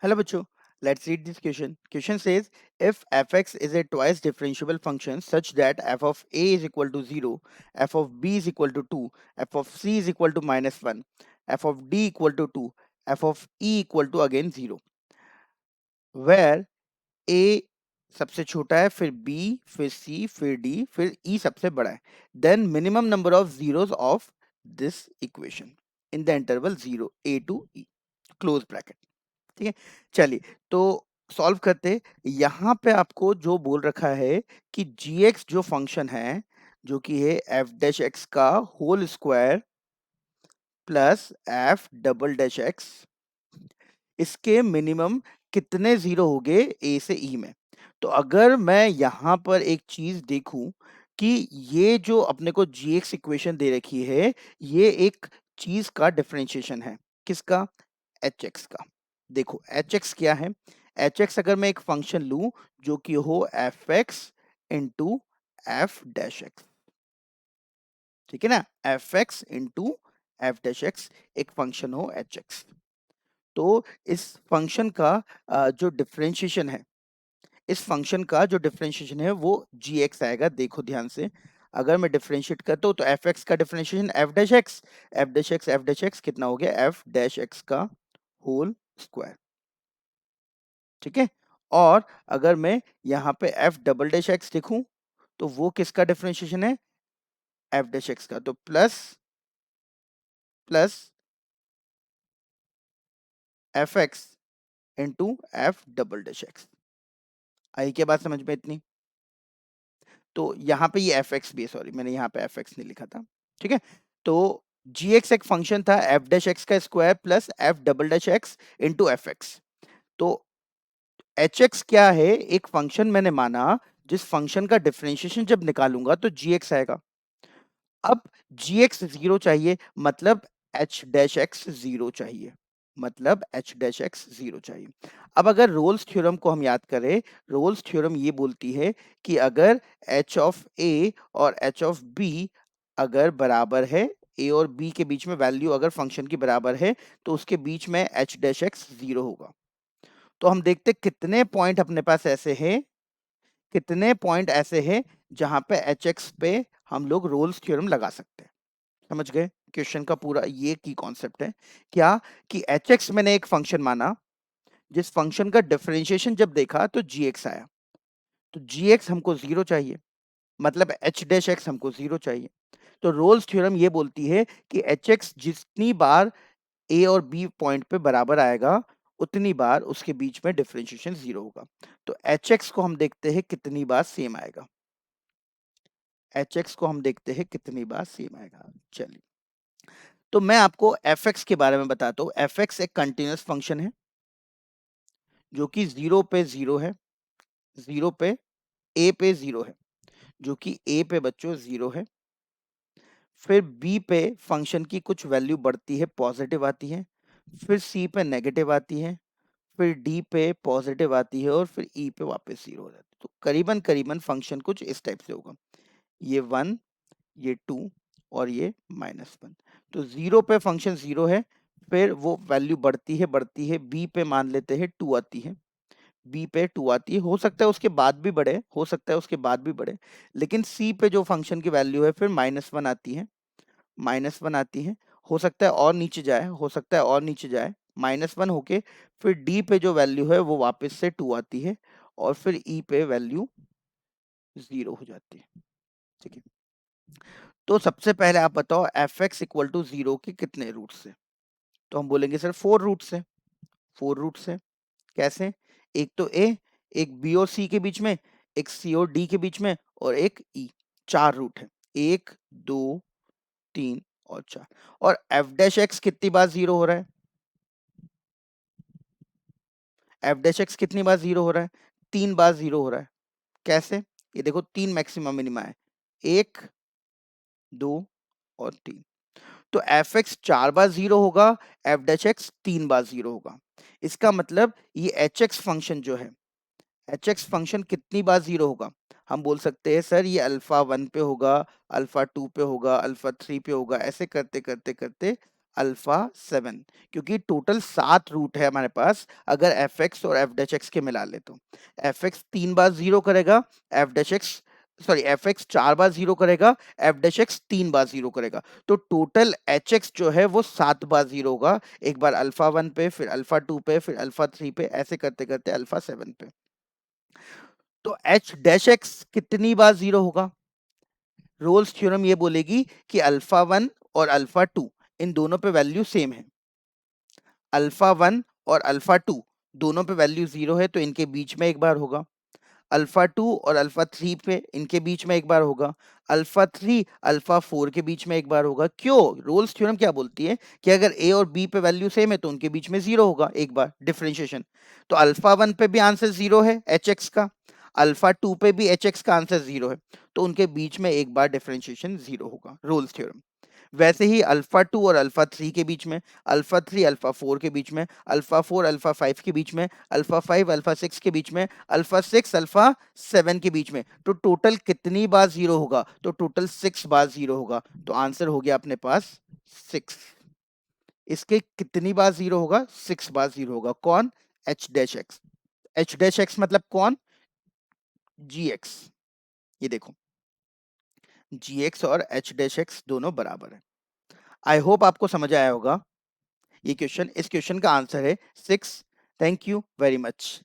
Hello, Bachu. Let's read this question. Question says if fx is a twice differentiable function such that f of a is equal to 0, f of b is equal to 2, f of c is equal to minus 1, f of d equal to 2, f of e equal to again 0, where a सबसे छोटा है, फिर b, फिर c, फिर d, फिर e सबसे बड़ा है, then minimum number of zeros of this equation in the interval 0 a to e, close bracket. ठीक है, चलिए तो सॉल्व करते। यहाँ पे आपको जो बोल रखा है कि gx जो फंक्शन है जो कि है एफ डैश एक्स का whole square plus f double dash x, इसके मिनिमम कितने जीरो हो गए ए से ई में। तो अगर मैं यहाँ पर एक चीज देखूं कि ये जो अपने को gx इक्वेशन दे रखी है ये एक चीज का डिफरेंशिएशन है, किसका, hx का। देखो hx क्या है, hx अगर मैं एक फंक्शन लूं जो कि हो fx into F dash x, ठीक है ना, fx into F dash x एक फंक्शन हो hx, तो इस फंक्शन का जो डिफरेंशिएशन है, इस फंक्शन का जो डिफरेंशिएशन है वो gx आएगा। देखो ध्यान से, अगर मैं डिफरेंशिएट करता हूं तो fx का differentiation F dash x, F dash x, F dash x कितना हो गया, एफ डैश एक्स का होल स्क्वायर, ठीक है। और अगर मैं यहाँ पे एफ डबल डैश एक्स देखूं तो वो किसका डिफरेंशिएशन है, एफ डैश एक्स का, तो plus plus f x into f double dash x. आई क्या बात समझ में इतनी। तो यहाँ पे ये एफ एक्स भी है, सॉरी मैंने यहाँ पे एफ एक्स नहीं लिखा था, ठीक है। तो जी एक्स एक फंक्शन था एफ डैश एक्स का square plus f double dash x into F x. तो एच एक्स क्या है, एक फंक्शन मैंने माना जिस फंक्शन का डिफरेंशिएशन जब निकालूंगा तो जी एक्स आएगा। अब जी एक्स जीरो चाहिए, मतलब एच डैश एक्स जीरो चाहिए, मतलब एच डैश एक्स जीरो चाहिए। अब अगर रोल्स थ्योरम को हम याद करें, रोल्स थ्योरम ये बोलती है कि अगर एच ऑफ ए और एच ऑफ बी अगर बराबर है, ए और बी के बीच में वैल्यू अगर फंक्शन की बराबर है तो उसके बीच में एच डैश एक्स जीरो होगा। तो हम देखते कितने पॉइंट अपने पास ऐसे हैं, कितने पॉइंट ऐसे हैं जहां पे एच एक्स पे हम लोग रोल्स थ्योरम लगा सकते हैं। समझ गए क्वेश्चन का पूरा ये की कॉन्सेप्ट है क्या, कि एच एक्स मैंने एक फंक्शन माना जिस फंक्शन का डिफरेंशिएशन जब देखा तो जी एक्स आया, तो जी एक्स हमको जीरो चाहिए, मतलब एच डैश एक्स हमको जीरो चाहिए। तो रोल्स थ्योरम ये बोलती है कि एच एक्स जितनी बार ए और बी पॉइंट पे बराबर आएगा उतनी बार उसके बीच में डिफरेंशिएशन जीरो होगा। तो एच एक्स को हम देखते हैं कितनी बार सेम आएगा, एच एक्स को हम देखते हैं कितनी बार सेम आएगा। चलिए तो मैं आपको एफ एक्स के बारे में बताता हूँ। एफ एक्स एक कंटिन्यूस फंक्शन है जो कि जीरो पे जीरो है, जीरो पे ए पे जीरो है, जो कि ए पे बच्चों जीरो है, फिर बी पे फंक्शन की कुछ वैल्यू बढ़ती है पॉजिटिव आती है, फिर सी पे नेगेटिव आती है, फिर डी पे पॉजिटिव आती है और फिर ई पे वापस जीरो हो जाती है। तो करीबन करीबन फंक्शन कुछ इस टाइप से होगा, ये वन, ये टू और ये माइनस वन। तो जीरो पे फंक्शन जीरो है, फिर वो वैल्यू बढ़ती है, बी पे मान लेते हैं टू आती है, बी पे टू आती है, हो सकता है उसके बाद भी बढ़े, हो सकता है उसके बाद भी बढ़े, लेकिन सी पे जो फंक्शन की वैल्यू है फिर माइनस वन आती है, माइनस वन आती है, हो सकता है और नीचे जाए, हो सकता है और नीचे जाए, माइनस वन होके फिर डी पे जो वैल्यू है वो वापस से टू आती है और फिर ई पे वैल्यू जीरो हो जाती है, ठीक है। तो सबसे पहले आप बताओ f x equal to zero के कितने रूट्स है, तो हम बोलेंगे सर फोर रूट्स है, फोर रूट्स है। कैसे, एक तो ए, एक बी और सी के बीच में, एक सी और डी के बीच में और एक ई, चार रूट है, एक, दो, तीन और चार। और एफ डैश एक्स कितनी बार जीरो हो रहा है, एफ डैश एक्स कितनी बार जीरो हो रहा है, तीन बार जीरो हो रहा है। कैसे, ये देखो तीन मैक्सिमम मिनिमा है, एक, दो और तीन। तो एफ एक्स चार बार जीरो होगा, एफ डैश एक्स तीन बार जीरो होगा। इसका मतलब ये एच एक्स फंक्शन जो है, एच एक्स फंक्शन कितनी बार जीरो होगा, हम बोल सकते हैं सर ये अल्फा वन पे होगा, अल्फा टू पे होगा, अल्फा थ्री पे होगा, ऐसे करते करते करते अल्फा 7, क्योंकि टोटल 7 रूट है हमारे पास अगर एफ एक्स और एफ डैश एक्स के मिला ले तो। एफ एक्स 3 बार 0 करेगा, F dash x sorry F x 4 बार 0 करेगा, एफ डैश एक्स 3 बार 0 करेगा, तो टोटल एच एक्स जो है वो 7 बार 0 होगा। एक बार अल्फा 1 पे, फिर अल्फा 2 पे, फिर अल्फा 3 पे, ऐसे करते करते अल्फा 7 पे। तो एच डैश एक्स कितनी बार 0 होगा? रोल्स थ्योरम ये बोलेगी कि अल्फा 1 और अल्फा 2 इन दोनों पे वैल्यू सेम है। अल्फा 1 और अल्फा 2 दोनों पे वैल्यू 0 है, तो इनके बीच में एक बार होगा। अल्फा 2 और अल्फा 3 पे इनके बीच में एक बार होगा। अल्फा 3 अल्फा 4 के बीच में एक बार होगा। क्यों? रोल्स थ्योरम क्या बोलती है कि अगर ए और बी पे वैल्यू सेम है तो उनके बीच में 0 होगा एक बार डिफरेंशिएशन। तो अल्फा 1 पे भी आंसर 0 है एच एक्स का, अल्फा 2 पे भी एच एक्स का आंसर 0 है, तो उनके बीच में एक बार डिफरेंशिएशन 0 होगा, रोल्स थ्योरम। वैसे ही अल्फा 2 और अल्फा 3 के बीच में, अल्फा 3 अल्फा 4 के बीच में, अल्फा 4 अल्फा 5 के बीच में, अल्फा 5 अल्फा 6 के बीच में, अल्फा 6 अल्फा 7 के बीच में, तो टोटल कितनी बार 0 होगा? तो टोटल 6 बार 0 होगा। तो आंसर हो गया अपने पास 6। इसके कितनी बार 0 होगा? 6 बार 0 होगा। कौन? H dash x. H dash x मतलब कौन? जी एक्स। ये देखो, जी एक्स और एच डैश एक्स दोनों बराबर है। आई होप आपको समझ आया होगा ये क्वेश्चन। इस क्वेश्चन का आंसर है 6। Thank you very much.